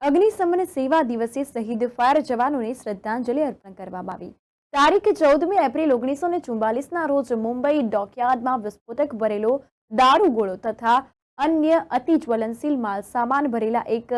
અગ્નિશમન સેવા દિવસે શહીદ ફાયર જવાનોને શ્રદ્ધાંજલિ અર્પણ કરવામાં આવી। તારીખ 14મી એપ્રિલ 1944ના રોજ મુંબઈ ડોકયાર્ડમાં વિસ્ફોટક ભરેલો દારૂગોળો તથા અન્ય અતિ જ્વલનશીલ માલસામાન ભરેલા એક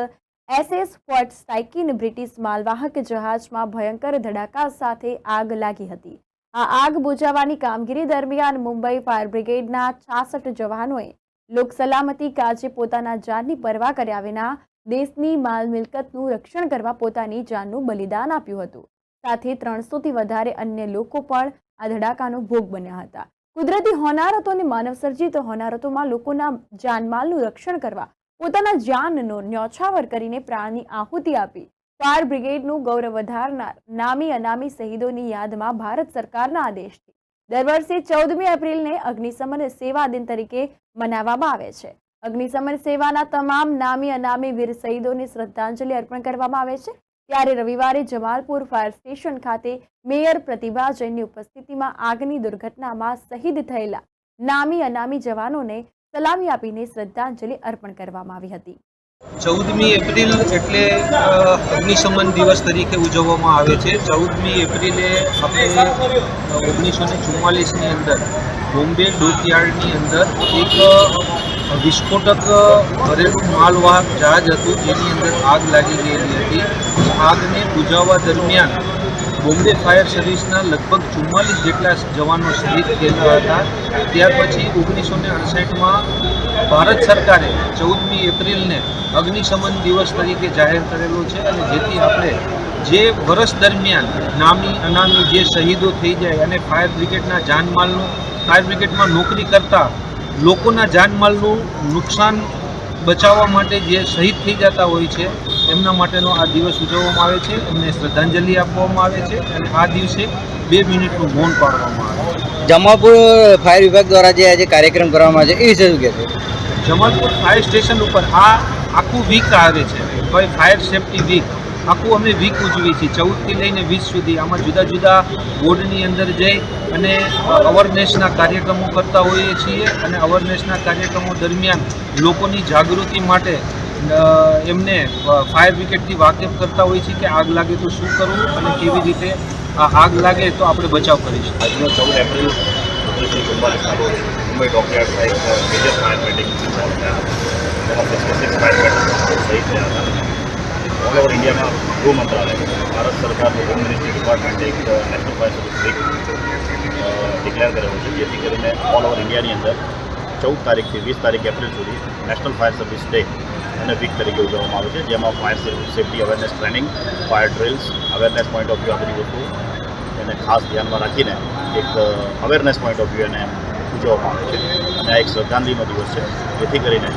SS ફોર્ટ સાઇકિન બ્રિટિશ માલવાહક જહાજમાં ભયંકર ધડાકા સાથે આગ લાગી હતી। આ આગ બુઝાવવાની કામગીરી દરમિયાન મુંબઈ ફાયર બ્રિગેડના 66 જવાનોએ લોક સલામતી કાજે પોતાના જાનની પરવા કર્યા વિના દેશની માલ મિલકતનું રક્ષણ કરવા પોતાની જાનનું બલિદાન આપ્યું હતું। સાથે 300થી વધારે અન્ય લોકો પણ આ ધડાકાનો ભોગ બન્યા હતા। કુદરતી હોનારતો અને માનવસર્જિત હોનારતોમાં લોકોના જાનમાલનું રક્ષણ કરવા પોતાના જાનનો ન્યોછાવર કરીને પ્રાણની આહુતિ આપી ફાયર બ્રિગેડનું ગૌરવ વધારનાર નામી અનામી શહીદોની યાદમાં ભારત સરકારના આદેશથી દર વર્ષે 14મી એપ્રિલને અગ્નિશમન સેવા દિન તરીકે મનાવવામાં આવે છે। અગ્નિશમન સેવાના તમામ નામી અનામી વીર શહીદોને શ્રદ્ધાંજલિ અર્પણ કરવામાં આવે છે। ત્યારે રવિવારે જમાલપુર ફાયર સ્ટેશન ખાતે મેયર પ્રતિભા જૈનની ઉપસ્થિતિમાં આગની દુર્ઘટનામાં શહીદ થયેલા નામી અનામી જવાનોને સલામી આપીને શ્રદ્ધાંજલિ અર્પણ કરવામાં આવી હતી। 14મી એપ્રિલ એટલે અગ્નિશમન દિવસ તરીકે ઉજવવામાં આવે છે। 14મી એપ્રિલે આપણે 1944ની અંદર બોમ્બે ડોકયાર્ડની અંદર એક વિસ્ફોટક ભરેલું માલવાહક જહાજ હતું જેની અંદર આગ લાગી ગયેલી હતી। આગને બુઝાવવા દરમિયાન બોમ્બે ફાયર સર્વિસના લગભગ 44 જેટલા જવાનો શહીદ થયેલા હતા। ત્યાર પછી 1968માં ભારત સરકારે 14મી એપ્રિલને અગ્નિશમન દિવસ તરીકે જાહેર કરેલો છે અને જેથી આપણે જે વર્ષ દરમિયાન નામી અનામી જે શહીદો થઈ જાય અને ફાયર બ્રિગેડમાં નોકરી કરતા લોકોના જાનમાલનું નુકસાન બચાવવા માટે જે શહીદ થઈ જતા હોય છે એમના માટેનો આ દિવસ ઉજવવામાં આવે છે। એમને શ્રદ્ધાંજલિ આપવામાં આવે છે અને આ દિવસે 2 મિનિટનું મૌન પાળવામાં આવે છે। જમાલપુર ફાયર વિભાગ દ્વારા જે આજે કાર્યક્રમ કરવામાં આવે છે એ વિશે શું કહેશો? જમાલપુર ફાયર સ્ટેશન ઉપર આ આખું વીક આવે છે, ફાયર સેફ્ટી વીક આખું અમે વીક ઉજવીએ છીએ। 14થી લઈને 20 સુધી આમાં જુદા જુદા બોર્ડની અંદર જઈ અને અવેરનેસના કાર્યક્રમો કરતા હોઈએ છીએ અને અવેરનેસના કાર્યક્રમો દરમિયાન લોકોની જાગૃતિ માટે એમને ફાયર બ્રિગેડથી વાકેફ કરતા હોઈએ છીએ કે આગ લાગે તો શું કરવું અને કેવી રીતે આ આગ લાગે તો આપણે બચાવ કરીશું। આજનો 14 એપ્રિલ 1944ના રોજ મુંબઈ ડોકયાર્ડમાં એક મેજર ફાયર મીટિંગ જેમાં 66 ફાયર મેન શહીદ થયા હતા। ઓલ ઓવર ઇન્ડિયામાં ગૃહ મંત્રાલય ભારત સરકારનું હોમ મિનિસ્ટ્રી ડિપાર્ટમેન્ટે એક national fire service week declare કરેલો છે જેથી કરીને ઓલ ઓવર ઇન્ડિયાની અંદર 14 તારીખથી 20 તારીખ એપ્રિલ સુધી નેશનલ ફાયર સર્વિસ ડે અને વીક તરીકે ઉજવવામાં આવે છે જેમાં fire safety awareness training, fire drills, awareness point of view આ બધી વસ્તુ એને ખાસ ધ્યાનમાં રાખીને એક અવેરનેસ પોઈન્ટ ઓફ વ્યૂ એને ઉજવવામાં આવે છે અને આ એક શ્રદ્ધાંજલિનો દિવસ છે જેથી કરીને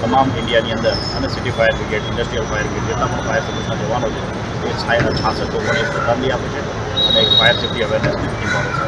તમામ ઇન્ડિયાની અંદર અને city fire brigade, industrial fire brigade જેટલા પણ ફાયર સર્વિસના જવાનો છે એ 66 લોકોને શ્રદ્ધાંજલિ આપે છે અને એક ફાયર સેફ્ટી અવેરનેસની ટીમ આવે છે।